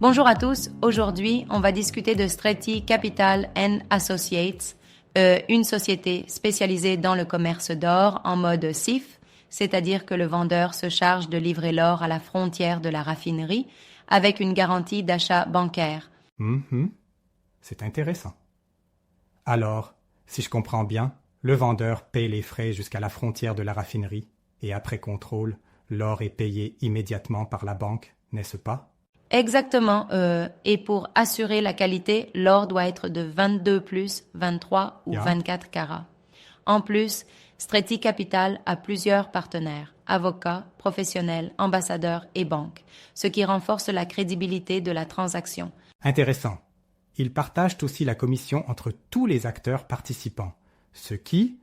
Bonjour à tous, aujourd'hui on va discuter de Streti Capital & Associates, une société spécialisée dans le commerce d'or en mode CIF, c'est-à-dire que le vendeur se charge de livrer l'or à la frontière de la raffinerie avec une garantie d'achat bancaire. C'est intéressant. Alors, si je comprends bien, le vendeur paie les frais jusqu'à la frontière de la raffinerie et après contrôle, l'or est payé immédiatement par la banque, n'est-ce pas? Exactement, et pour assurer la qualité, l'or doit être de 22 plus, 23 ou 24 carats. En plus, Streti Capital a plusieurs partenaires, avocats, professionnels, ambassadeurs et banques, ce qui renforce la crédibilité de la transaction. Intéressant. Ils partagent aussi la commission entre tous les acteurs participants, ce qui,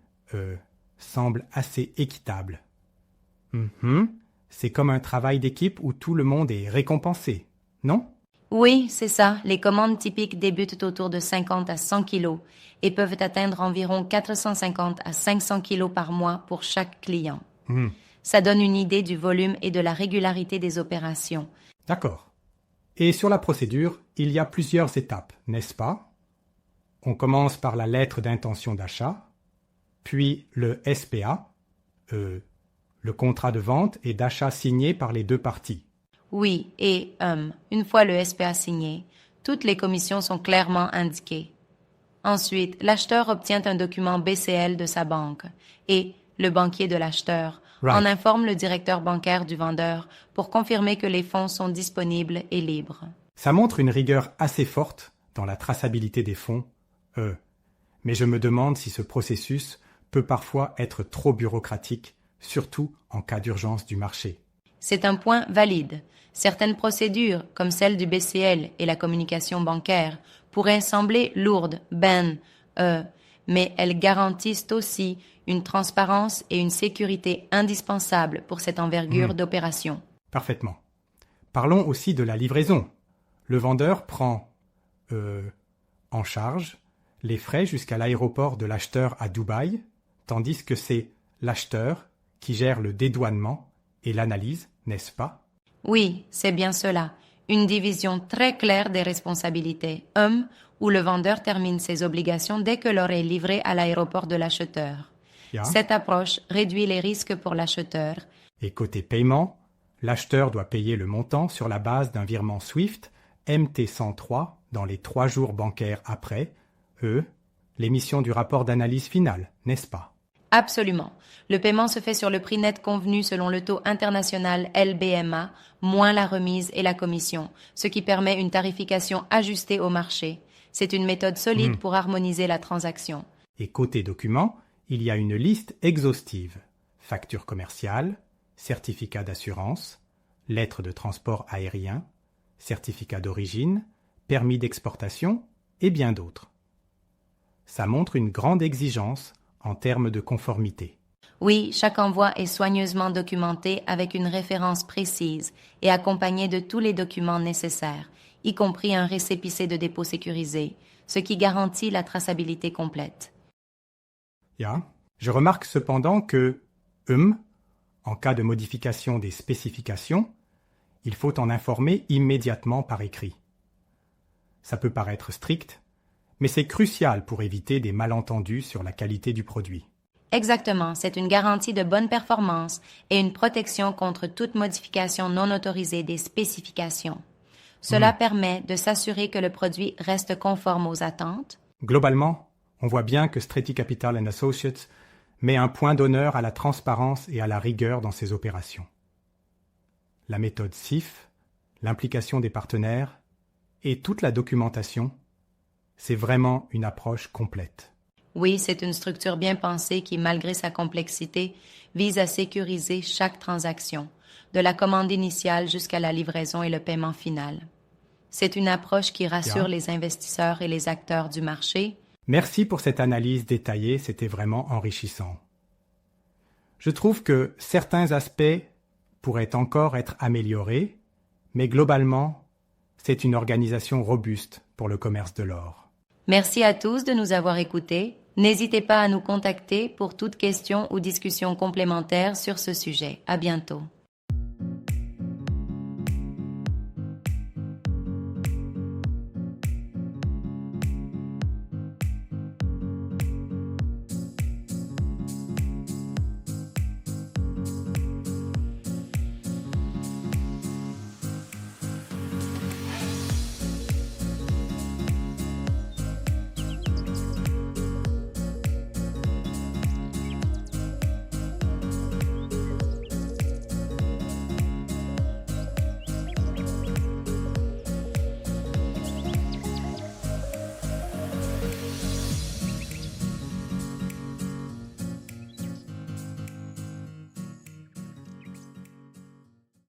semble assez équitable. C'est comme un travail d'équipe où tout le monde est récompensé, non? Oui, c'est ça. Les commandes typiques débutent autour de 50 à 100 kilos et peuvent atteindre environ 450 à 500 kilos par mois pour chaque client. Ça donne une idée du volume et de la régularité des opérations. D'accord. Et sur la procédure, il y a plusieurs étapes, n'est-ce pas? On commence par la lettre d'intention d'achat, puis le SPA, le contrat de vente et d'achat signé par les deux parties. Oui, et une fois le SPA signé, toutes les commissions sont clairement indiquées. Ensuite, l'acheteur obtient un document BCL de sa banque et le banquier de l'acheteur en informe le directeur bancaire du vendeur pour confirmer que les fonds sont disponibles et libres. Ça montre une rigueur assez forte dans la traçabilité des fonds, mais je me demande si ce processus peut parfois être trop bureaucratique, surtout en cas d'urgence du marché. C'est un point valide. Certaines procédures, comme celle du BCL et la communication bancaire, pourraient sembler lourdes, mais elles garantissent aussi une transparence et une sécurité indispensables pour cette envergure d'opération. Parfaitement. Parlons aussi de la livraison. Le vendeur prend en charge les frais jusqu'à l'aéroport de l'acheteur à Dubaï, tandis que c'est l'acheteur qui gère le dédouanement et l'analyse, n'est-ce pas? Oui, c'est bien cela. Une division très claire des responsabilités, où le vendeur termine ses obligations dès que l'or est livré à l'aéroport de l'acheteur. Cette approche réduit les risques pour l'acheteur. Et côté paiement, l'acheteur doit payer le montant sur la base d'un virement SWIFT MT103 dans les 3 jours bancaires après, l'émission du rapport d'analyse finale, n'est-ce pas? Absolument. Le paiement se fait sur le prix net convenu selon le taux international LBMA, moins la remise et la commission, ce qui permet une tarification ajustée au marché. C'est une méthode solide pour harmoniser la transaction. Et côté documents, il y a une liste exhaustive. Facture commerciale, certificat d'assurance, lettre de transport aérien, certificat d'origine, permis d'exportation et bien d'autres. Ça montre une grande exigence en termes de conformité. Oui, chaque envoi est soigneusement documenté avec une référence précise et accompagné de tous les documents nécessaires, y compris un récépissé de dépôt sécurisé, ce qui garantit la traçabilité complète. Je remarque cependant que, en cas de modification des spécifications, il faut en informer immédiatement par écrit. Ça peut paraître strict, mais c'est crucial pour éviter des malentendus sur la qualité du produit. Exactement, c'est une garantie de bonne performance et une protection contre toute modification non autorisée des spécifications. Cela permet de s'assurer que le produit reste conforme aux attentes. Globalement, on voit bien que Streti Capital & Associates met un point d'honneur à la transparence et à la rigueur dans ses opérations. La méthode CIF, l'implication des partenaires et toute la documentation, c'est vraiment une approche complète. Oui, c'est une structure bien pensée qui, malgré sa complexité, vise à sécuriser chaque transaction, de la commande initiale jusqu'à la livraison et le paiement final. C'est une approche qui rassure les investisseurs et les acteurs du marché. Merci pour cette analyse détaillée, c'était vraiment enrichissant. Je trouve que certains aspects pourraient encore être améliorés, mais globalement, c'est une organisation robuste pour le commerce de l'or. Merci à tous de nous avoir écoutés. N'hésitez pas à nous contacter pour toute question ou discussion complémentaire sur ce sujet. À bientôt.